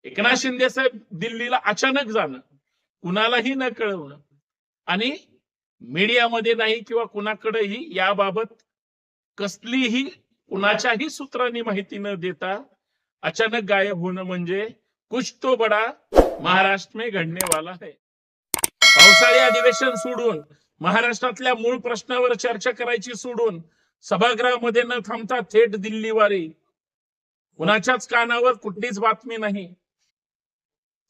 एकनाथ शिंदे साहेब दिल्लीला अचानक जाणं, कुणालाही न कळवणं आणि मीडियामध्ये नाही किंवा कुणाकडेही याबाबत कसलीही कुणाच्याही सूत्रांनी माहिती न देता अचानक गायब होणं म्हणजे कुछ तो बडा महाराष्ट्र में घडने वाला है. पावसाळी अधिवेशन सोडून महाराष्ट्रातल्या मूळ प्रश्नावर चर्चा करायची सोडून सभागृहामध्ये न थांबता थेट दिल्लीवारी. कुणाच्याच कानावर कुठलीच बातमी नाही,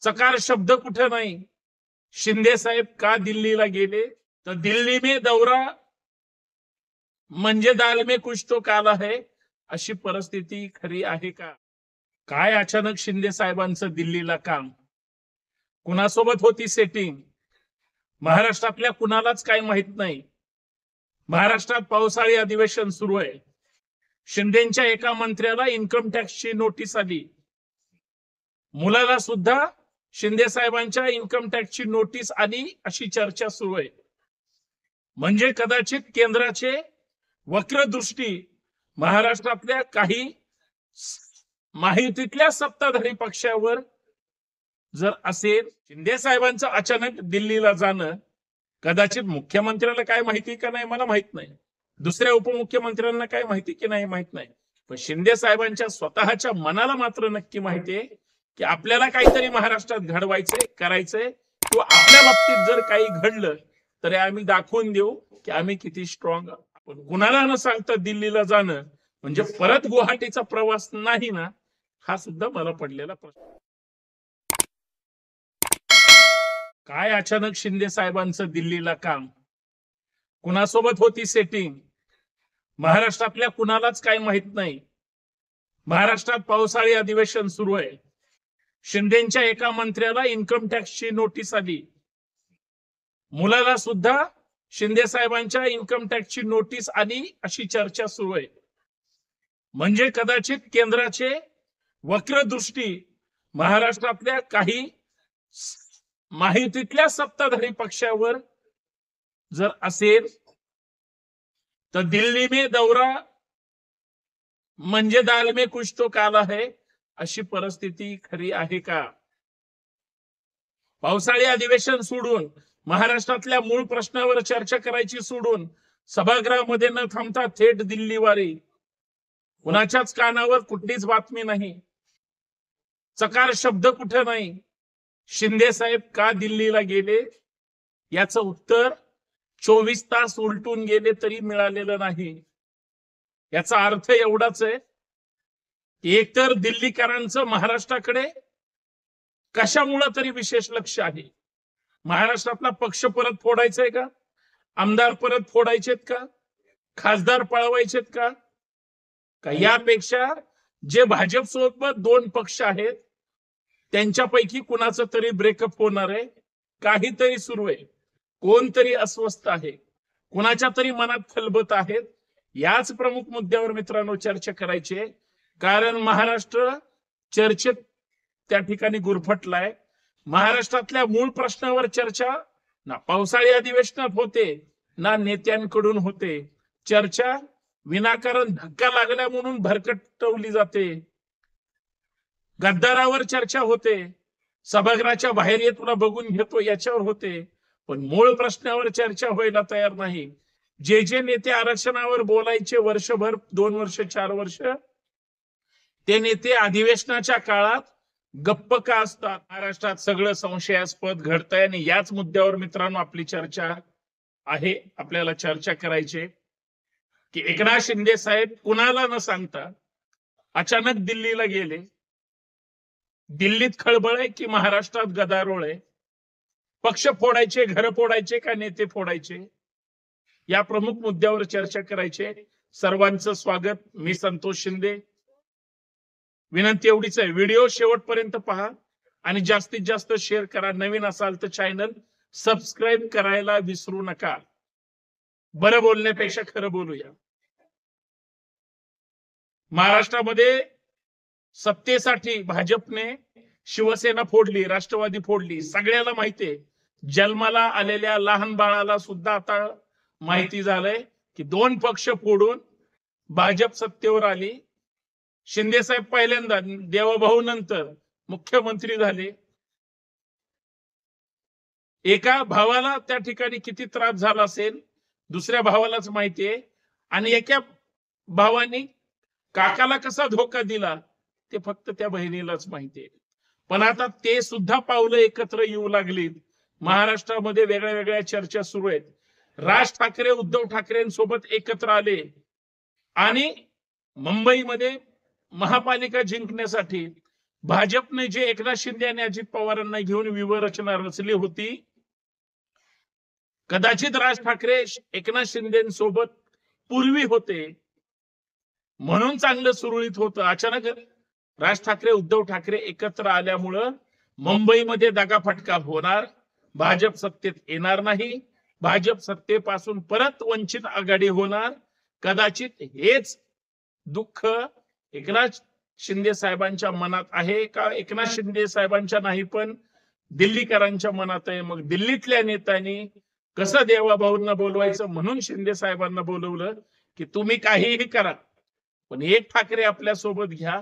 चकार शब्द कुठे नाही. शिंदे साहेब का दिल्लीला गेले तर दिल्ली में दौरा म्हणजे दाल में कुछ तो काला है अशी परिस्थिती खरी आहे का? काय अचानक शिंदे साहेबांचं दिल्लीला काम? कुणासोबत होती सेटिंग? महाराष्ट्रातल्या कुणालाच काही माहित नाही. महाराष्ट्रात पावसाळी अधिवेशन सुरू आहे. शिंदेच्या एका मंत्र्याला इन्कम टॅक्सची नोटीस आली. मुलाला सुद्धा शिंदे साहेबांच्या इन्कम टॅक्सची नोटीस आली अशी चर्चा सुरू आहे. म्हणजे कदाचित केंद्राचे वक्रदृष्टी महाराष्ट्रातल्या काही माहितीतल्या सत्ताधारी पक्षावर जर असेल. शिंदे साहेबांचं अचानक दिल्लीला जाणं कदाचित मुख्यमंत्र्याला काय माहिती का नाही मला माहित नाही, दुसऱ्या उपमुख्यमंत्र्यांना काय माहिती की नाही माहित नाही, पण शिंदे साहेबांच्या स्वतःच्या मनाला मात्र नक्की माहिती आहे की आपल्याला काहीतरी महाराष्ट्रात घडवायचंय, करायचंय किंवा आपल्या बाबतीत जर काही घडलं तर आम्ही दाखवून देऊ की आम्ही किती स्ट्रॉंग आहोत. पण कुणाला न सांगता दिल्लीला जाणं म्हणजे परत गुवाहाटीचा प्रवास नाही ना, हा सुद्धा मला पडलेला प्रश्न. काय अचानक शिंदे साहेबांचं दिल्लीला काम? कुणासोबत होती सेटिंग? महाराष्ट्रातल्या कुणालाच काही माहित नाही. महाराष्ट्रात पावसाळी अधिवेशन सुरू आहे. शिंदेच्या एका मंत्र्याला इन्कम टॅक्सची नोटीस आली. मुलाला सुद्धा शिंदे साहेबांच्या इन्कम टॅक्सची नोटीस आली अशी चर्चा सुरू आहे. म्हणजे कदाचित केंद्राचे वक्रदृष्टी महाराष्ट्रातल्या काही माहितीतल्या सत्ताधारी पक्षावर जर असेल तर दिल्ली में दौरा म्हणजे दाल में कुछ तो काला है अशी परिस्थिती खरी आहे का? पावसाळी अधिवेशन सोडून महाराष्ट्रातल्या मूळ प्रश्नावर चर्चा करायची सोडून सभागृहामध्ये न थांबता थेट दिल्लीवारी. कुणाच्याच कानावर कुठलीच बातमी नाही, चकार शब्द कुठे नाही. शिंदे साहेब का दिल्लीला गेले याचं उत्तर 24 तास उलटून गेले तरी मिळालेलं नाही. याचा अर्थ एवढाच आहे की एकतर दिल्लीकरांचं महाराष्ट्राकडे कशामुळे तरी विशेष लक्ष आहे. महाराष्ट्रातला पक्ष परत फोडायचाय का? आमदार परत फोडायचेत का? खासदार पळवायचेत का? यापेक्षा जे भाजप सोबत 2 पक्ष आहेत त्यांच्यापैकी कुणाचं तरी ब्रेकअप होणार आहे, काहीतरी सुरू आहे, कोणतरी अस्वस्थ आहे, कुणाच्या तरी मनात खलबत आहेत. याच प्रमुख मुद्द्यावर मित्रांनो चर्चा करायची आहे. कारण महाराष्ट्र चर्चेत त्या ठिकाणी गुरफटलाय. महाराष्ट्रातल्या मूळ प्रश्नावर चर्चा ना पावसाळी अधिवेशनात होते ना नेत्यांकडून होते. चर्चा विनाकारण धक्का लागला म्हणून भरकटवली जाते. गद्दारावर चर्चा होते, सभागृहाच्या बाहेर ये तुला बघून घेतो याच्यावर होते, पण मूळ प्रश्नावर चर्चा व्हायला तयार नाही. जे जे नेते आरक्षणावर बोलायचे वर्षभर, 2 वर्ष, 4 वर्ष, ते नेते अधिवेशनाच्या काळात गप्प का असतात? महाराष्ट्रात सगळं संशयास्पद घडतंय आणि याच मुद्द्यावर मित्रांनो आपली चर्चा आहे. आपल्याला चर्चा करायची की एकनाथ शिंदे साहेब कुणाला न सांगता अचानक दिल्लीला गेले. दिल्लीत खळबळ आहे की महाराष्ट्रात गदारोळ आहे? पक्ष फोडायचे, घर फोडायचे का नेते फोडायचे? या प्रमुख मुद्द्यावर चर्चा करायची. सर्वांचं स्वागत. मी संतोष शिंदे. विनंती एवढीच आहे, व्हिडिओ शेवटपर्यंत पहा आणि जास्तीत जास्त शेअर करा. नवीन असाल तर चॅनल सबस्क्राईब करायला विसरू नका. बरं बोलण्यापेक्षा खरं बोलूया. महाराष्ट्रामध्ये सत्तेसाठी भाजपने शिवसेना फोडली, राष्ट्रवादी फोडली. सगळ्याला माहितीये. जन्माला आलेल्या लहान बाळाला सुद्धा आता माहिती झालंय की 2 पक्ष फोडून भाजप सत्तेवर आली. शिंदे साहेब पहिल्यांदा, देवाभाऊ नंतर, मुख्यमंत्री झाले. एका भावाला त्या ठिकाणी किती त्रास झाला असेल दुसऱ्या भावालाच माहितीये, आणि एका भावानी काकाला कसा धोका दिला ते फक्त त्या बहिणीलाच माहितीये. पण आता ते सुद्धा पावलं एकत्र येऊ लागलीत. महाराष्ट्रामध्ये वेगळ्या वेगळ्या चर्चा सुरू आहेत. राज ठाकरे उद्धव ठाकरेंसोबत एकत्र आले आणि मुंबईमध्ये महापालिका जिंकण्यासाठी भाजपने जे एकनाथ शिंदे आणि अजित पवारांना घेऊन व्यूहरचना रचली होती, कदाचित राज ठाकरे एकनाथ शिंदेसोबत पूर्वी होते म्हणून चांगलं सुरळीत होतं. अचानक राज ठाकरे उद्धव ठाकरे एकत्र आल्यामुळं मुंबईमध्ये दगाफटका होणार, भाजप सत्तेत येणार नाही, भाजप सत्तेपासून परत वंचित आघाडी होणार. कदाचित हेच दुःख एकनाथ शिंदे साहेबांच्या मनात आहे का एकनाथ शिंदे साहेबांच्या नाही पण दिल्लीकरांच्या मनात आहे. मग दिल्लीतल्या नेत्यांनी कसं देवाभाऊंना बोलवायचं म्हणून शिंदे साहेबांना बोलवलं की तुम्ही काहीही करा पण एक ठाकरे आपल्या सोबत घ्या.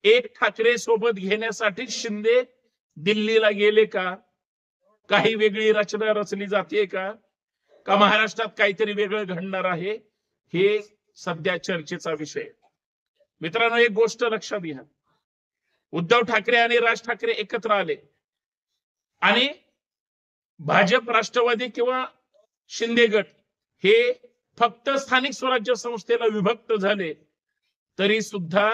एक ठाकरे सोबत घेण्यासाठी शिंदे दिल्लीला गेले का? काही वेगळी रचना रचली जाते का महाराष्ट्रात काहीतरी वेगळं घडणार आहे? हे सध्या चर्चेचा विषय. मित्रांनो, एक गोष्ट लक्षात घ्या, उद्धव ठाकरे आणि राज ठाकरे एकत्र आले आणि भाजप, राष्ट्रवादी किंवा शिंदे गट हे फक्त स्थानिक स्वराज्य संस्थेला विभक्त झाले तरी सुद्धा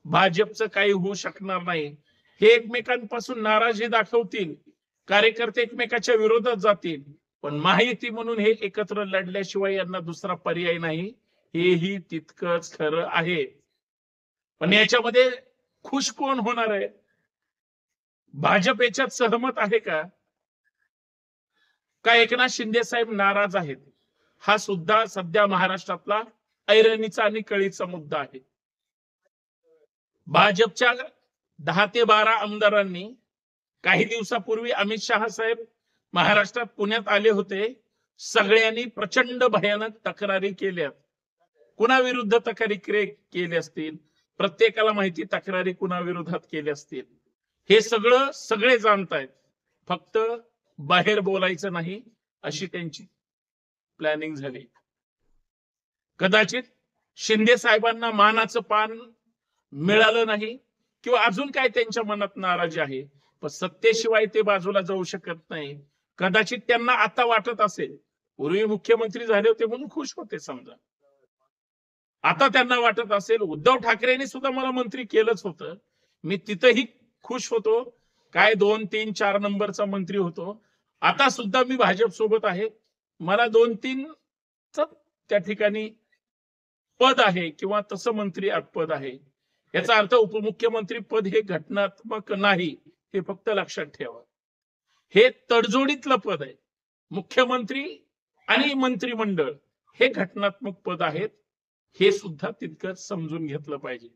भाजपचं काही होऊ शकणार नाही. हे एकमेकांपासून नाराजी दाखवतील, कार्यकर्ते एकमेकाच्या विरोधात जातील, पण माहिती म्हणून हे एकत्र लढल्याशिवाय यांना दुसरा पर्याय नाही. हेही तितकंच खरं आहे. पण याच्यामध्ये खुश कोण होणार आहे? भाजप याच्यात सहमत आहे का एकनाथ शिंदे साहेब नाराज आहेत? हा सुद्धा सध्या महाराष्ट्रातला ऐरणीचा आणि कळीचा मुद्दा आहे. भाजपच्या 10 ते 12 आमदारांनी काही दिवसापूर्वी अमित शहा साहेब महाराष्ट्रात पुण्यात आले होते. सगळ्यांनी प्रचंड भयानक तक्रारी केल्या. कुणाविरुद्ध तक्रारी केली असतील? प्रत्येकाला माहिती तक्रारी कुणाविरोधात केल्या असतील. हे सगळे जाणतायत, फक्त बाहेर बोलायचं नाही अशी त्यांची प्लॅनिंग झाली. कदाचित शिंदे साहेबांना मानाचं पान मिळालं नाही किंवा अजून काय त्यांच्या मनात नाराजी आहे, पण सत्तेशिवाय ते बाजूला जाऊ शकत नाही. कदाचित त्यांना आता वाटत असेल, पूर्वी मुख्यमंत्री झाले होते म्हणून खुश होते समजा, आता त्यांना वाटत असेल उद्धव ठाकरेंनी सुद्धा मला मंत्री केलंच होतं, मी तिथंही खुश होतो, काय 2, 3, 4 नंबरचा मंत्री होतो, आता सुद्धा मी भाजप सोबत आहे, मला 2-3 त्या ठिकाणी पद आहे किंवा तसं मंत्री पद आहे. याचा अर्थ उपमुख्यमंत्री पद हे घटनात्मक नाही, हे फक्त लक्षात ठेवा. हे तडजोडीतलं पद आहे. मुख्यमंत्री आणि मंत्रिमंडळ हे घटनात्मक पद आहेत, हे सुद्धा तितकंच समजून घेतलं पाहिजे.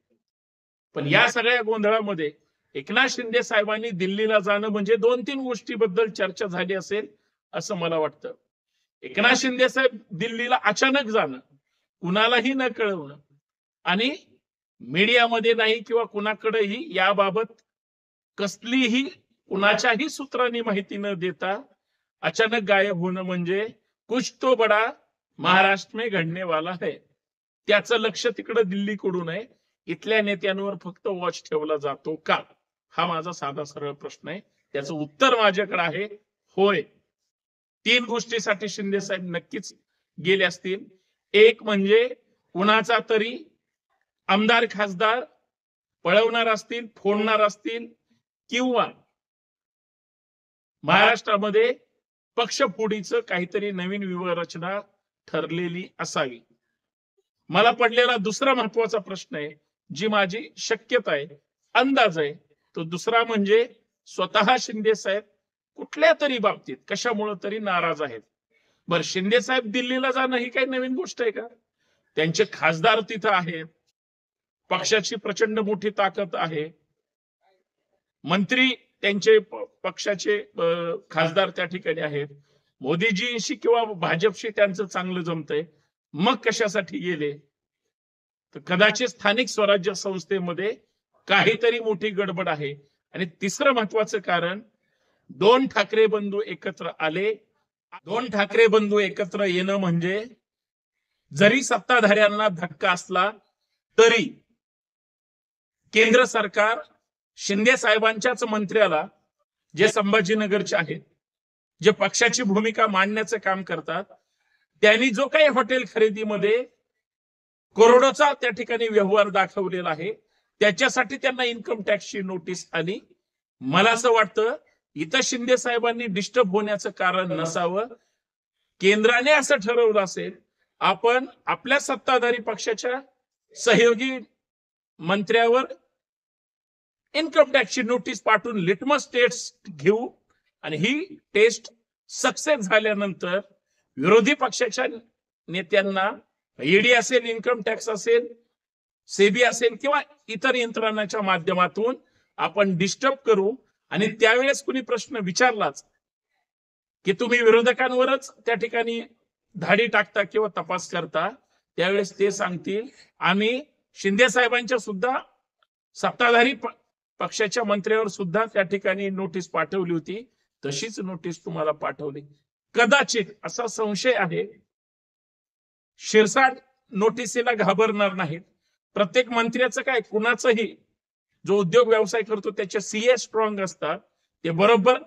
पण या सगळ्या गोंधळामध्ये एकनाथ शिंदे साहेबांनी दिल्लीला जाणं म्हणजे 2-3 गोष्टीबद्दल चर्चा झाली असेल असं मला वाटतं. एकनाथ शिंदे साहेब दिल्लीला अचानक जाणं, कुणालाही न कळवणं आणि मीडियामध्ये नाही किंवा कुणाकडेही याबाबत कसलीही कुणाच्याही सूत्रांनी माहिती न देता अचानक गायब होणं म्हणजे कुछ तो बडा महाराष्ट्र में घडने वाला है. त्याचं लक्ष तिकडे दिल्लीकडून आहे. इथल्या नेत्यांवर फक्त वॉच ठेवला जातो का? हा माझा साधा सरळ प्रश्न आहे. त्याचं उत्तर माझ्याकडे आहे, होय. 3 गोष्टीसाठी शिंदे साहेब नक्कीच गेले असतील. एक म्हणजे कुणाचा तरी आमदार खासदार पळवणार असतील, फोडणार असतील किंवा महाराष्ट्रामध्ये पक्षफोडीचं काहीतरी नवीन व्यूहरचना ठरलेली असावी. मला पडलेला दुसरा महत्वाचा प्रश्न आहे, जी माझी शक्यता आहे, अंदाज आहे, तो दुसरा म्हणजे स्वतः शिंदे साहेब कुठल्या तरी बाबतीत कशामुळे तरी नाराज आहेत. बरं, शिंदे साहेब दिल्लीला जाणं ही काही नवीन गोष्ट आहे का? त्यांचे खासदार तिथं आहेत, पक्षाची प्रचंड मोठी ताकद आहे, मंत्री त्यांचे पक्षाचे खासदार त्या ठिकाणी आहेत, मोदीजींशी किंवा भाजपशी त्यांचं चांगलं जमतंय, मग कशासाठी गेले? तर कदाचित स्थानिक स्वराज्य संस्थेमध्ये काहीतरी मोठी गडबड आहे आणि तिसरं महत्वाचं कारण, दोन ठाकरे बंधू एकत्र आले. दोन ठाकरे बंधू एकत्र येणं म्हणजे जरी सत्ताधाऱ्यांना धक्का असला तरी केंद्र सरकार शिंदे साहेबांच्याच मंत्र्याला, जे संभाजीनगरचे आहेत, जे पक्षाची भूमिका मांडण्याचं काम करतात, त्यांनी जो काही हॉटेल खरेदीमध्ये करोडोचा त्या ठिकाणी व्यवहार दाखवलेला आहे, त्याच्यासाठी त्यांना इन्कम टॅक्सची नोटीस आली. मला असं वाटतं इथं शिंदे साहेबांनी डिस्टर्ब होण्याचं कारण नसावं. केंद्राने असं ठरवलं असेल, आपण आपल्या सत्ताधारी पक्षाच्या सहयोगी मंत्र्यावर इन्कम टॅक्सची नोटीस पाठवून लिटमस टेस्ट घेऊ आणि ही टेस्ट सक्सेस झाल्यानंतर विरोधी पक्षाच्या नेत्यांना, ईडी असेल, इन्कम टॅक्स असेल, सेबी असेल किंवा इतर यंत्रणांच्या माध्यमातून आपण डिस्टर्ब करू. आणि त्यावेळेस कुणी प्रश्न विचारलाच की तुम्ही विरोधकांवरच त्या ठिकाणी धाडी टाकता किंवा तपास करता, त्यावेळेस ते सांगतील आम्ही शिंदे साहेबांच्या सुद्धा सत्ताधारी पक्षाच्या मंत्र्यावर सुद्धा त्या ठिकाणी नोटीस पाठवली होती, तशीच नोटीस तुम्हाला पाठवली. कदाचित असा संशय आहे, शिरसाट नोटिसीला घाबरणार नाहीत. प्रत्येक मंत्र्याचं काय, कुणाचंही जो उद्योग व्यवसाय करतो त्याचे सीए स्ट्रॉंग असतात, ते बरोबर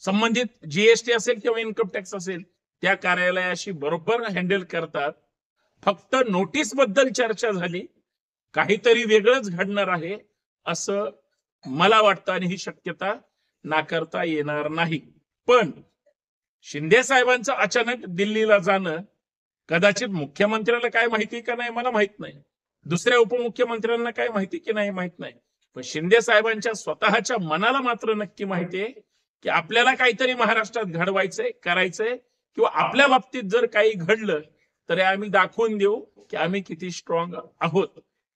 संबंधित जीएसटी असेल किंवा इन्कम टॅक्स असेल त्या कार्यालयाशी बरोबर हँडल करतात. फक्त नोटीस बद्दल चर्चा झाली, काहीतरी वेगळंच घडणार आहे असं मला वाटतं आणि ही शक्यता नाकारता येणार नाही. पण शिंदे साहेबांचं अचानक दिल्लीला जाणं, कदाचित मुख्यमंत्र्याला काय माहिती का नाही मला माहित नाही, दुसऱ्या उपमुख्यमंत्र्यांना काय माहिती की नाही माहित नाही, पण शिंदे साहेबांच्या स्वतःच्या मनाला मात्र नक्की माहितीये की आपल्याला काहीतरी महाराष्ट्रात घडवायचंय, करायचंय, किंवा आपल्या बाबतीत जर काही घडलं तर आम्ही दाखवून देऊ की आम्ही किती स्ट्रॉंग आहोत.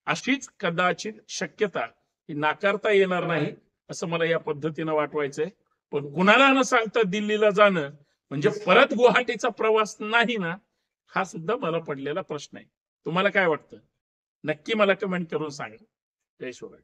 अशीच कदाचित शक्यता ही नाकारता येणार नाही असं मला या पद्धतीनं वाटवायचंय. पण कुणाला न सांगता दिल्लीला जाणं म्हणजे परत गुवाहाटीचा प्रवास नाही ना, हा सुद्धा मला पडलेला प्रश्न आहे. तुम्हाला काय वाटतं? नक्की मला कमेंट करून सांगा. जय शिवराय.